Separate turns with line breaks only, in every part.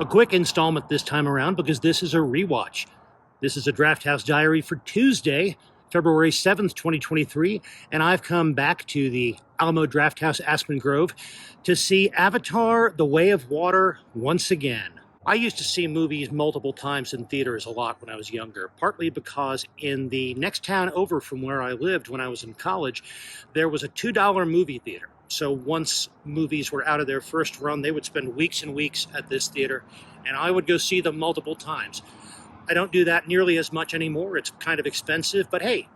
A quick installment this time around because this is a rewatch. This is a Drafthouse Diary for Tuesday, February 7th, 2023, and I've come back to the Alamo Drafthouse Aspen Grove to see Avatar: The Way of Water once again. I used to see movies multiple times in theaters a lot when I was younger, partly because in the next town over from where I lived when I was in college, there was a $2 movie theater. So once movies were out of their first run, they would spend weeks and weeks at this theater, and I would go see them multiple times. I don't do that nearly as much anymore. It's kind of expensive, but hey,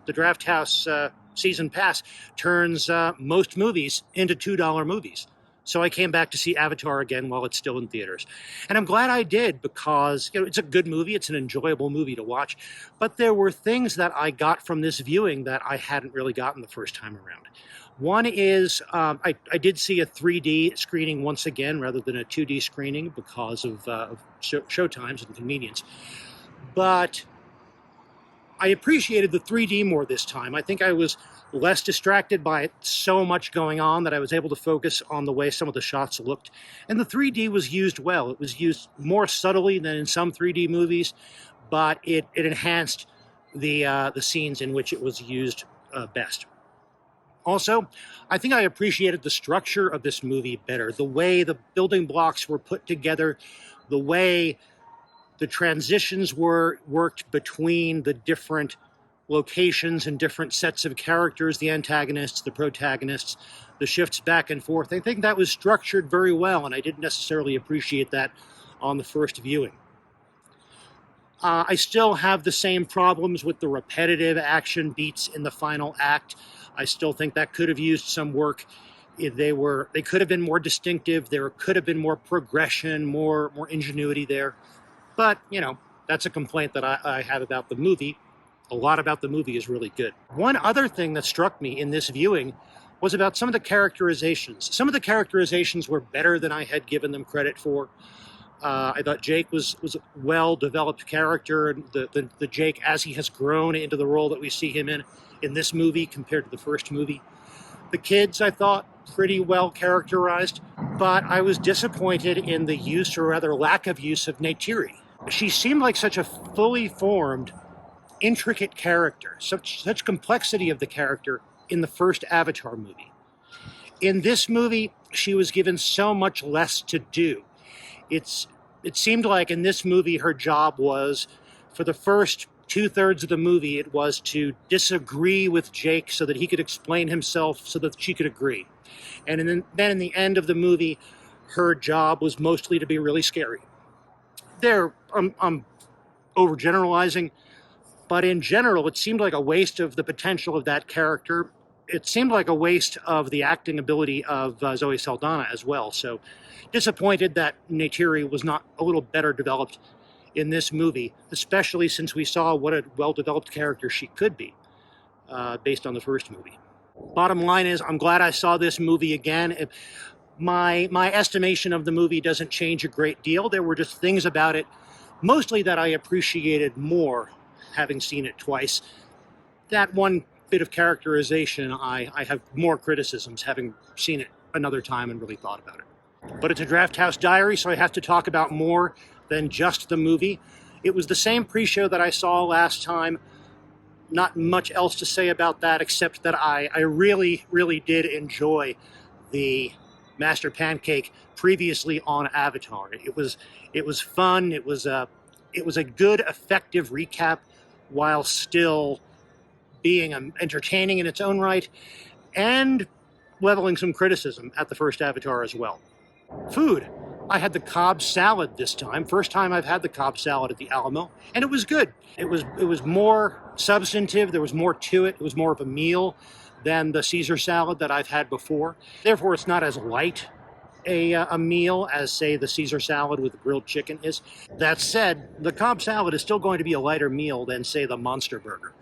the Drafthouse season pass turns most movies into $2 movies. So I came back to see Avatar again while it's still in theaters. And I'm glad I did because it's a good movie. It's an enjoyable movie to watch. But there were things that I got from this viewing that I hadn't really gotten the first time around. One is I did see a 3D screening once again rather than a 2D screening because of show times and convenience. But I appreciated the 3D more this time. I think I was less distracted by so much going on that I was able to focus on the way some of the shots looked. And the 3D was used well. It was used more subtly than in some 3D movies, but it enhanced the scenes in which it was used best. Also, I think I appreciated the structure of this movie better, the way the building blocks were put together, the way the transitions were worked between the different locations and different sets of characters, the antagonists, the protagonists, the shifts back and forth. I think that was structured very well, and I didn't necessarily appreciate that on the first viewing. I still have the same problems with the repetitive action beats in the final act. I still think that could have used some work. They could have been more distinctive. There could have been more progression, more ingenuity there. But, that's a complaint that I have about the movie. A lot about the movie is really good. One other thing that struck me in this viewing was about some of the characterizations. Some of the characterizations were better than I had given them credit for. I thought Jake was a well-developed character, and the Jake as he has grown into the role that we see him in this movie compared to the first movie. The kids, I thought, pretty well characterized, but I was disappointed in the use, or rather lack of use, of Neytiri. She seemed like such a fully formed, intricate character, such complexity of the character in the first Avatar movie. In this movie, she was given so much less to do. It seemed like in this movie her job was, for the first 2/3 of the movie, it was to disagree with Jake so that he could explain himself so that she could agree. And then in the end of the movie, her job was mostly to be really scary. I'm overgeneralizing, but in general, it seemed like a waste of the potential of that character. It seemed like a waste of the acting ability of Zoe Saldana as well. So disappointed that Neytiri was not a little better developed in this movie, especially since we saw what a well-developed character she could be based on the first movie. Bottom line is, I'm glad I saw this movie again. My estimation of the movie doesn't change a great deal. There were just things about it, mostly that I appreciated more having seen it twice. That one bit of characterization, I have more criticisms having seen it another time and really thought about it. But it's a Drafthouse Diary, so I have to talk about more than just the movie. It was the same pre-show that I saw last time. Not much else to say about that, except that I really, really did enjoy the Master Pancake previously on Avatar. It was fun. It was a good, effective recap while still being entertaining in its own right and leveling some criticism at the first Avatar as well. Food. I had the Cobb salad this time. First time I've had the Cobb salad at the Alamo, and it was good. It was more substantive. There was more to it. It was more of a meal than the Caesar salad that I've had before. Therefore, it's not as light a meal as, say, the Caesar salad with grilled chicken is. That said, the Cobb salad is still going to be a lighter meal than, say, the Monster Burger.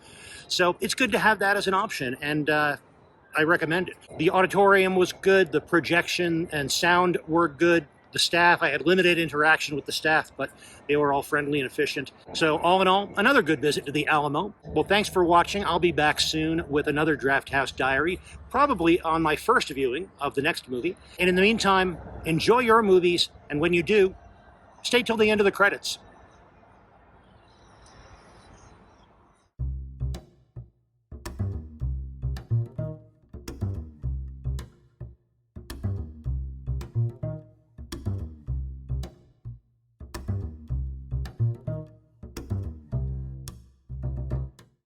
So it's good to have that as an option, and I recommend it. The auditorium was good. The projection and sound were good. The staff, I had limited interaction with the staff, but they were all friendly and efficient. So all in all, another good visit to the Alamo. Well, thanks for watching. I'll be back soon with another Drafthouse Diary, probably on my first viewing of the next movie. And in the meantime, enjoy your movies, and when you do, Stay till the end of the credits.